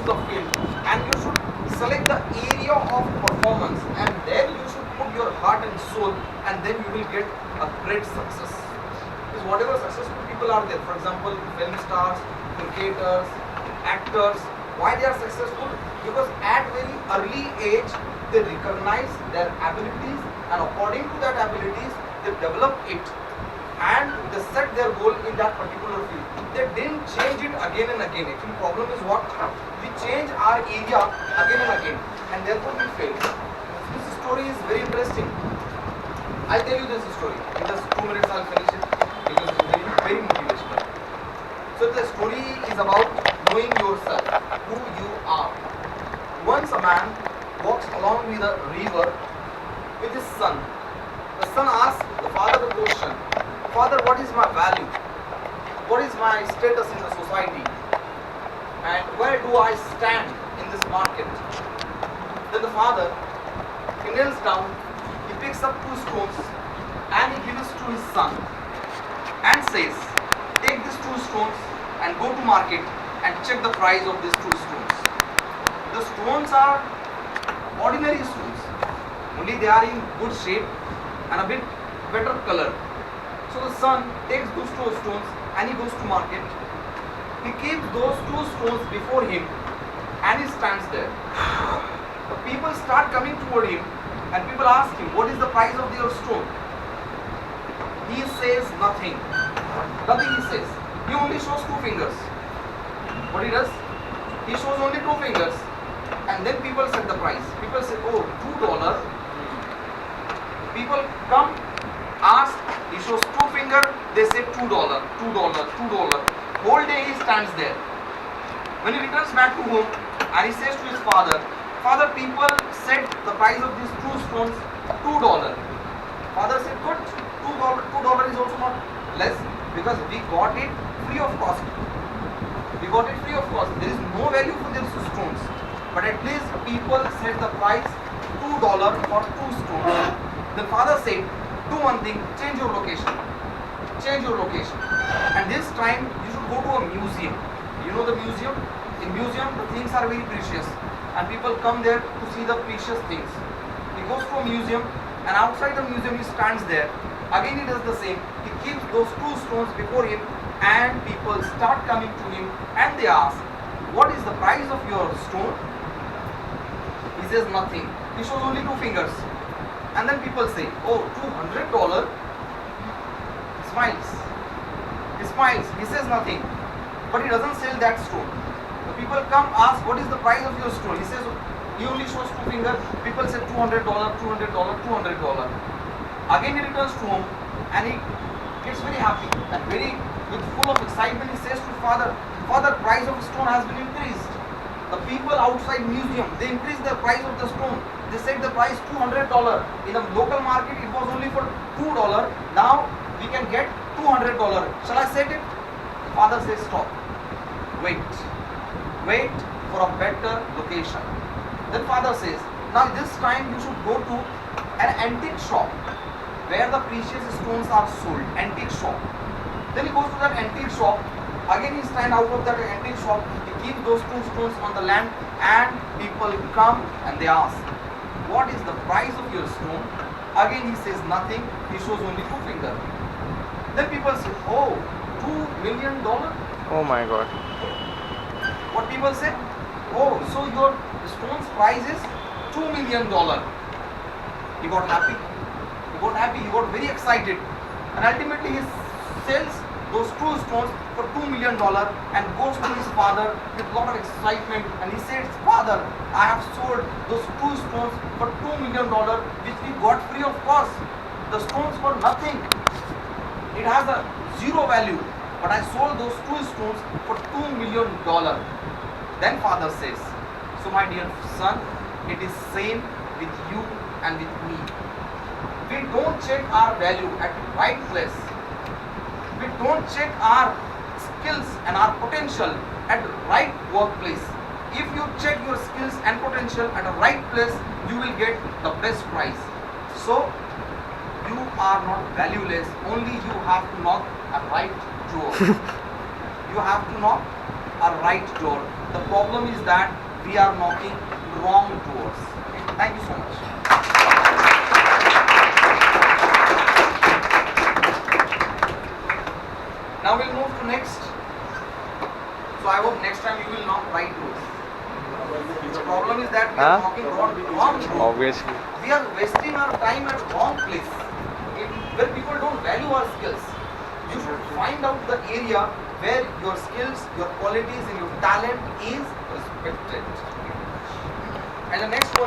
the field, and you should select the area of performance, and then you should put your heart and soul, and then you will get a great success. Because whatever successful people are there, for example, film stars, cricketers, actors, why they are successful? Because at very early age they recognize their abilities, and according to that abilities they develop it, and they set their goal in that particular field. They didn't change it again and again. Actually, problem is what? We change our area again and again, and therefore we fail. This story is very interesting. I'll tell you this story. In just 2 minutes I'll finish it because it's very, very motivational. So the story is about knowing yourself, who you are. Once a man walks along with a river with his son. The son asks the father the question, "Father, what is my value? What is my status in the society? And where do I stand in this market?" Then the father, he kneels down, he picks up 2 stones and he gives to his son and says, "Take these 2 stones and go to market and check the price of these 2 stones. The stones are ordinary stones, only they are in good shape and a bit better color." So the son takes those 2 stones and he goes to market. He keeps those 2 stones before him and he stands there. The people start coming toward him and people ask him, "What is the price of your stone?" He says nothing. Nothing he says. He only shows 2 fingers. What he does? He shows only 2 fingers, and then people set the price. People say, "Oh, $2. People come, ask, he shows 2 finger, they say $2, $2. Whole day he stands there. When he returns back to home and he says to his father, "Father, people said the price of these 2 stones $2. Father said, "Good, $2 is also not less, because we got it free of cost. We got it free of cost. There is no value for these stones. But at least people set the price $2 for 2 stones." The father said, "Do one thing, change your location. Change your location. And this time you should go to a museum." You know the museum? In museum the things are very precious and people come there to see the precious things. He goes to a museum and outside the museum he stands there. Again he does the same. He keeps those 2 stones before him and people start coming to him and they ask, "What is the price of your stone?" He says nothing. He shows only 2 fingers. And then people say, "Oh, $200. Smiles. He smiles. He says nothing. But he doesn't sell that stone. The people come, ask, "What is the price of your stone?" He says, he only shows 2 fingers. People say $200, $200, $200. Again he returns to home and he gets very happy and very with full of excitement. He says to father, "Father, price of stone has been increased. The people outside museum, they increased the price of the stone. They said the price $200. In the local market it was only for $2. Now we can get $200. Shall I set it?" Father says, "Stop. Wait. Wait for a better location." Then father says, "Now this time you should go to an antique shop where the precious stones are sold." Antique shop. Then he goes to that antique shop. Again he stands out of that antique shop. He keeps those 2 stones on the land and people come and they ask, "What is the price of your stone?" Again he says nothing. He shows only 2 fingers. Then people say, "Oh, $2 million? Oh my God. What people say? "Oh, so your stone's price is $2 million. He got happy. He got happy. He got very excited. And ultimately he sells those 2 stones for $2 million and goes to his father with a lot of excitement and he says, "Father, I have sold those 2 stones for $2 million which we got free of cost. The stones were nothing. It has a 0 value, but I sold those 2 stones for $2 million. Then father says, "So my dear son, it is same with you and with me. We don't check our value at the right place. We don't check our skills and our potential at the right workplace. If you check your skills and potential at the right place, you will get the best prize. So you are not valueless, only you have to knock a right door." You have to knock a right door. The problem is that we are knocking wrong doors. Okay? Thank you so much. Now we'll move to next. So I hope next time you will knock right doors. The problem is that we are knocking wrong doors. Obviously. We are wasting our time at wrong place, okay, where people don't value our skills. You should find out the area where your skills, your qualities and your talent is respected. And the next one is